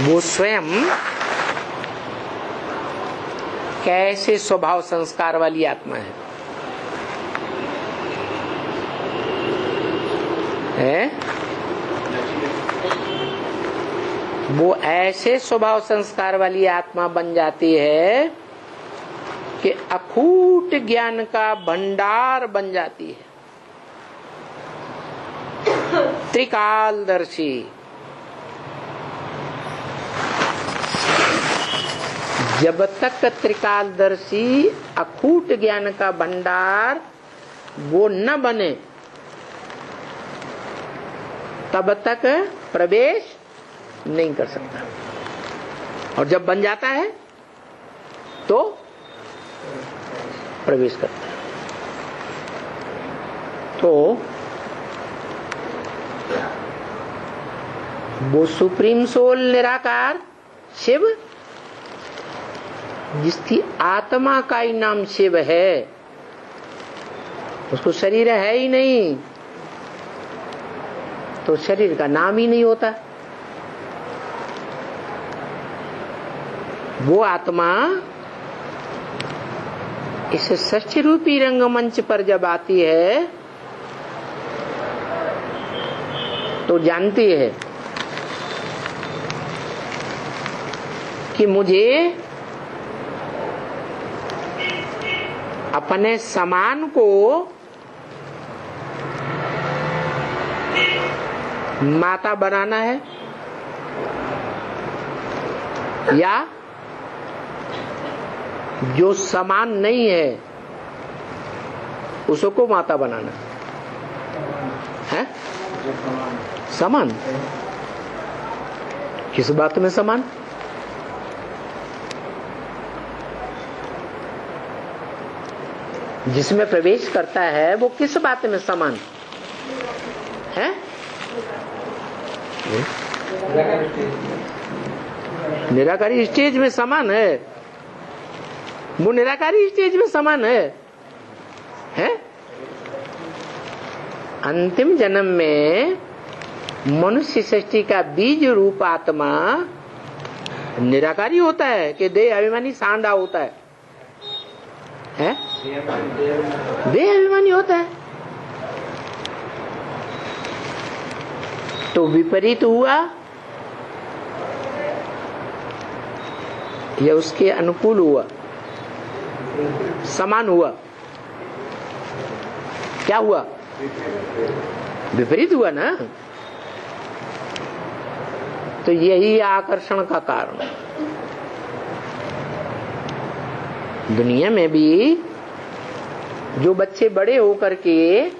वो स्वयं कैसे स्वभाव संस्कार वाली आत्मा है? वो ऐसे स्वभाव संस्कार वाली आत्मा बन जाती है कि अखूट ज्ञान का भंडार बन जाती है, त्रिकालदर्शी। जब तक त्रिकालदर्शी अखूट ज्ञान का भंडार वो न बने तब तक प्रवेश नहीं कर सकता, और जब बन जाता है तो प्रवेश करता है। तो वो सुप्रीम सोल निराकार शिव, जिसकी आत्मा का ही नाम शिव है, उसको शरीर है ही नहीं तो शरीर का नाम ही नहीं होता। वो आत्मा इस सच रूपी रंगमंच पर जब आती है तो जानती है कि मुझे अपने समान को माता बनाना है या जो समान नहीं है उसको माता बनाना है? समान किस बात में समान? जिसमें प्रवेश करता है वो किस बात में समान है? निराकारी स्टेज में समान है, वो निराकारी स्टेज में समान है? अंतिम जन्म में मनुष्य सृष्टि का बीज रूप आत्मा निराकारी होता है कि देह अभिमानी सांडा होता है? देह अभिमानी होता है। तो विपरीत हुआ या उसके अनुकूल हुआ? समान हुआ? क्या हुआ? विपरीत हुआ ना। तो यही आकर्षण का कारण। दुनिया में भी जो बच्चे बड़े होकर के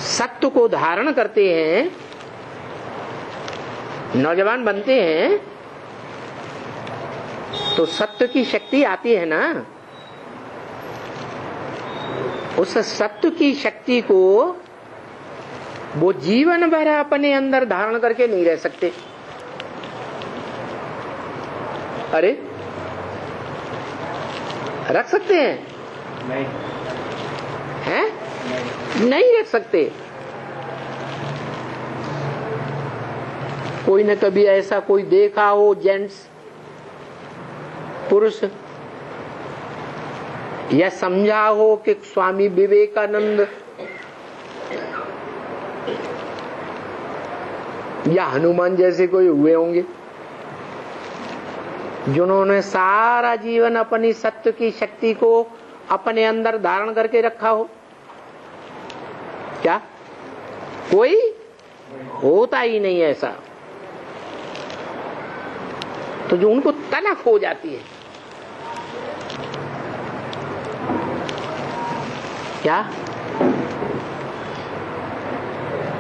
सत्य को धारण करते हैं, नौजवान बनते हैं, तो सत्य की शक्ति आती है ना। उस सत्य की शक्ति को वो जीवन भर अपने अंदर धारण करके नहीं रह सकते। अरे रख सकते हैं? नहीं। हैं? नहीं रख सकते। कोई न कभी ऐसा कोई देखा हो जेंट्स, पुरुष, या समझा हो कि स्वामी विवेकानंद या हनुमान जैसे कोई हुए होंगे जिन्होंने सारा जीवन अपनी सत्य की शक्ति को अपने अंदर धारण करके रखा हो? क्या कोई होता ही नहीं ऐसा। तो जो उनको तलफ हो जाती है, क्या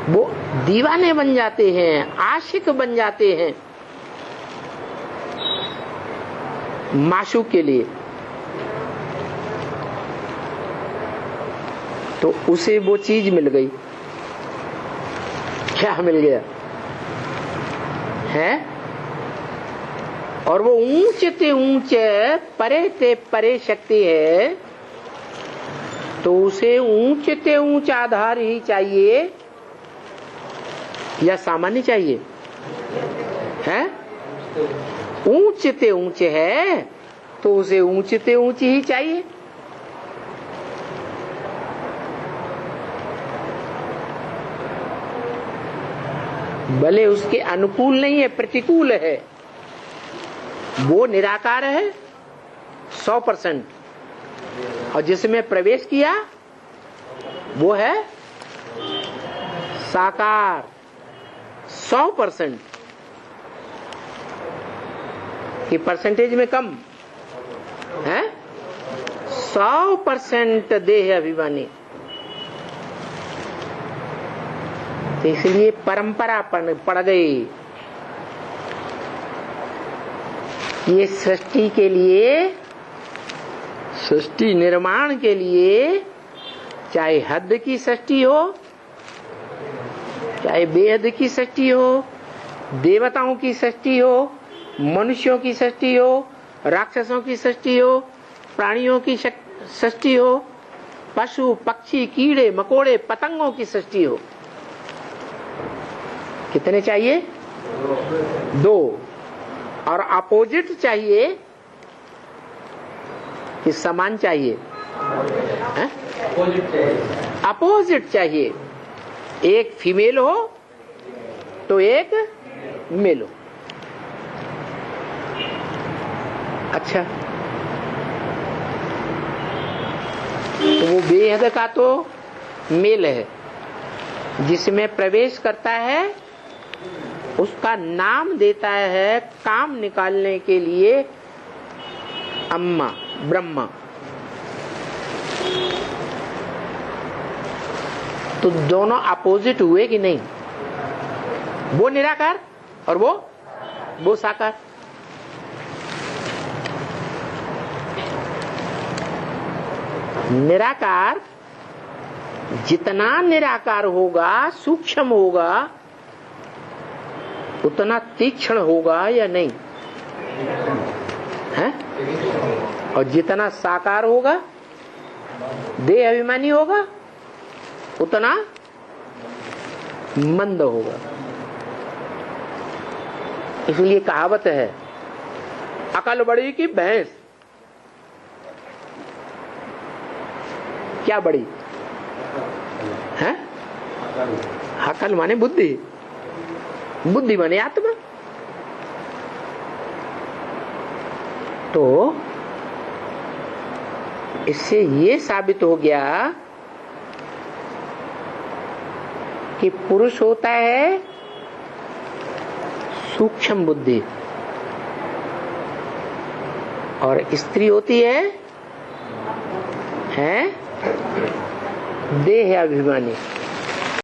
वो दीवाने बन जाते हैं, आशिक बन जाते हैं माशूक के लिए। तो उसे वो चीज मिल गई। क्या मिल गया है? और वो ऊंचे से ऊंचे, परे से परे शक्ति है, तो उसे ऊंचे से ऊंचा आधार ही चाहिए या सामान्य चाहिए है? ऊंचते ऊंचे है तो उसे ऊंचते ऊंची ही चाहिए। भले उसके अनुकूल नहीं है, प्रतिकूल है, वो निराकार है 100%, और जिसमें प्रवेश किया वो है साकार 100%। कि परसेंटेज में कम है, 100% देह अभिमानी। तो इसलिए परंपरा पड़ गई। ये सृष्टि के लिए, सृष्टि निर्माण के लिए, चाहे हद की सृष्टि हो, चाहे बेहद की सृष्टि हो, देवताओं की सृष्टि हो, मनुष्यों की सृष्टि हो, राक्षसों की सृष्टि हो, प्राणियों की सृष्टि हो, पशु पक्षी कीड़े मकोड़े पतंगों की सृष्टि हो, कितने चाहिए? 2। और अपोजिट चाहिए कि समान चाहिए? अपोजिट चाहिए। एक फीमेल हो तो एक मेल हो। अच्छा, तो वो बेहद का तो मेल है, जिसमें प्रवेश करता है उसका नाम देता है काम निकालने के लिए अम्मा ब्रह्मा। तो दोनों अपोजिट हुए कि नहीं? वो निराकार और वो साकार। निराकार जितना निराकार होगा, सूक्ष्म होगा, उतना तीक्ष्ण होगा या नहीं है? और जितना साकार होगा, देह अभिमानी होगा, उतना मंद होगा। इसलिए कहावत है, अकल बड़ी की भैंस। क्या बड़ी है? अकल माने बुद्धि, बुद्धि माने आत्मा। तो इससे ये साबित हो गया कि पुरुष होता है सूक्ष्म बुद्धि और स्त्री होती है देह अभिमानी।